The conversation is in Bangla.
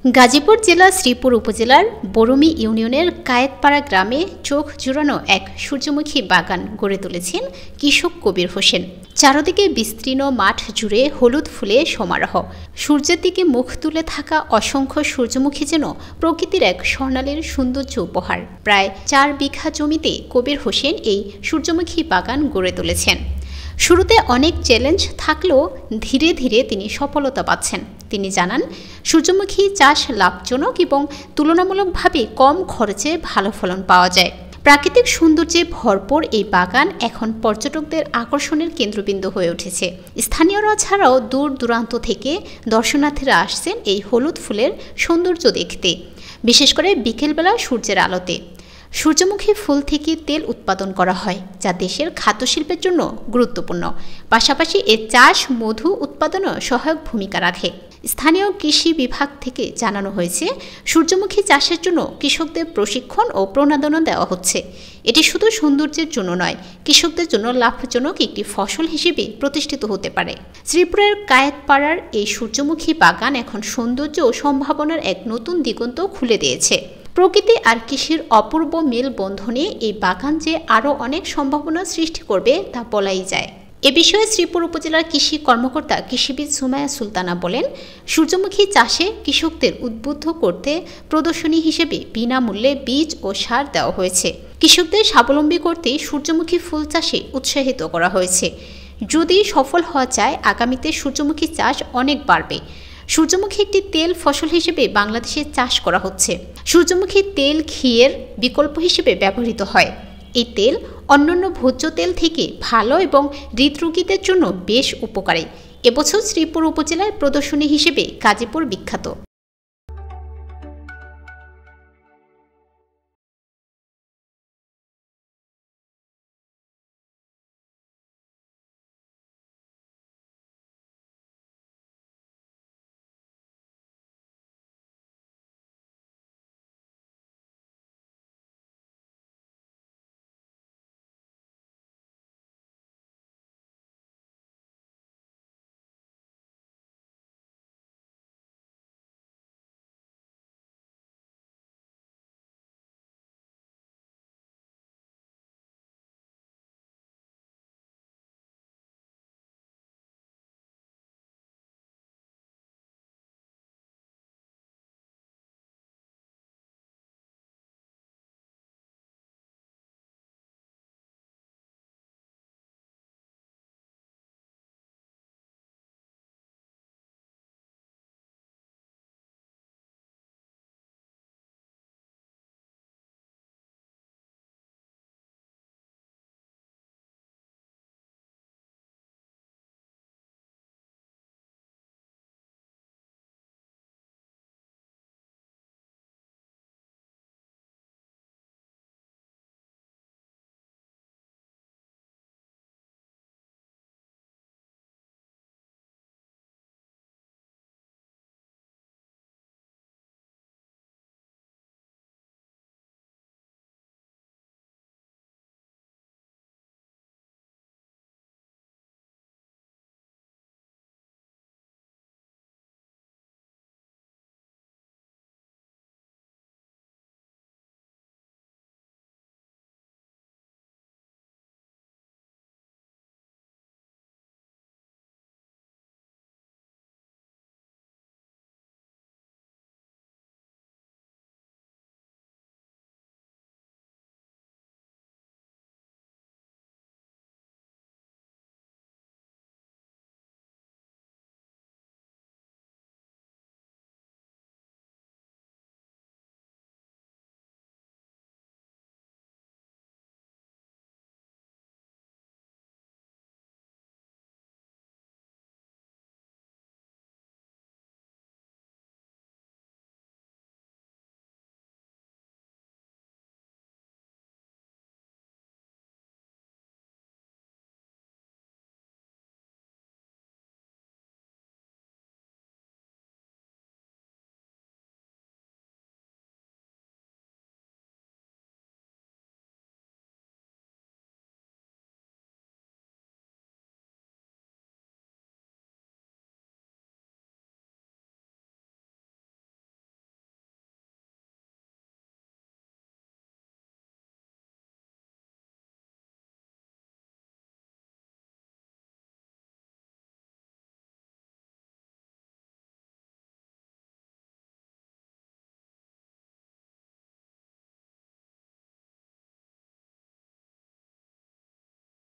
গাজীপুর জেলা শ্রীপুর উপজেলার বরুমি ইউনিয়নের কায়েতপাড়া গ্রামে চোখ জুড়ানো এক সূর্যমুখী বাগান গড়ে তুলেছেন কৃষক কবির হোসেন। চারদিকে বিস্তীর্ণ মাঠ জুড়ে হলুদ ফুলে সমারোহ। সূর্যের দিকে মুখ তুলে থাকা অসংখ্য সূর্যমুখী যেন প্রকৃতির এক স্বর্ণালীর সৌন্দর্য উপহার। প্রায় 4 বিঘা জমিতে কবির হোসেন এই সূর্যমুখী বাগান গড়ে তুলেছেন। শুরুতে অনেক চ্যালেঞ্জ থাকলেও ধীরে ধীরে তিনি সফলতা পাচ্ছেন। তিনি জানান, সূর্যমুখী চাষ লাভজনক এবং তুলনামূলকভাবে কম খরচে ভালো ফলন পাওয়া যায়। প্রাকৃতিক সৌন্দর্যে ভরপুর এই বাগান এখন পর্যটকদের আকর্ষণের কেন্দ্রবিন্দু হয়ে উঠেছে। স্থানীয়রা ছাড়াও দূর দূরান্ত থেকে দর্শনার্থীরা আসছেন এই হলুদ ফুলের সৌন্দর্য দেখতে, বিশেষ করে বিকেলবেলা সূর্যের আলোতে। সূর্যমুখী ফুল থেকে তেল উৎপাদন করা হয়, যা দেশের খাদ্যশিল্পের জন্য গুরুত্বপূর্ণ। পাশাপাশি এর চাষ মধু উৎপাদনেও সহায়ক ভূমিকা রাখে। স্থানীয় কৃষি বিভাগ থেকে জানানো হয়েছে, সূর্যমুখী চাষের জন্য কৃষকদের প্রশিক্ষণ ও প্রণোদনা দেওয়া হচ্ছে। এটি শুধু সৌন্দর্যের জন্য নয়, কৃষকদের জন্য লাভজনক একটি ফসল হিসেবে প্রতিষ্ঠিত হতে পারে। শ্রীপুরের কায়েতপাড়ার এই সূর্যমুখী বাগান এখন সৌন্দর্য ও সম্ভাবনার এক নতুন দিগন্ত খুলে দিয়েছে। প্রকৃতি আর কৃষির অপূর্ব মেলবন্ধনে এই বাগান যে আরও অনেক সম্ভাবনা সৃষ্টি করবে তা বলাই যায়। এ বিষয়ে শ্রীপুর উপজেলার কৃষি কর্মকর্তা কৃষিবিদ সুমাইয়া সুলতানা বলেন, সূর্যমুখী চাষে কৃষকদের উদ্বুদ্ধ করতে প্রদর্শনী হিসেবে বিনামূল্যে বীজ ও সার দেওয়া হয়েছে। কৃষকদের স্বাবলম্বী করতে সূর্যমুখী ফুল চাষে উৎসাহিত করা হয়েছে। যদি সফল হওয়া যায়, আগামীতে সূর্যমুখী চাষ অনেক বাড়বে। সূর্যমুখী একটি তেল ফসল হিসেবে বাংলাদেশে চাষ করা হচ্ছে। সূর্যমুখী তেল ঘিয়ের বিকল্প হিসেবে ব্যবহৃত হয়। এই তেল অন্যান্য ভোজ্য তেল থেকে ভালো এবং হৃদরোগীদের জন্য বেশ উপকারী। এবছর শ্রীপুর উপজেলায় প্রদর্শনী হিসেবে গাজীপুর বিখ্যাত।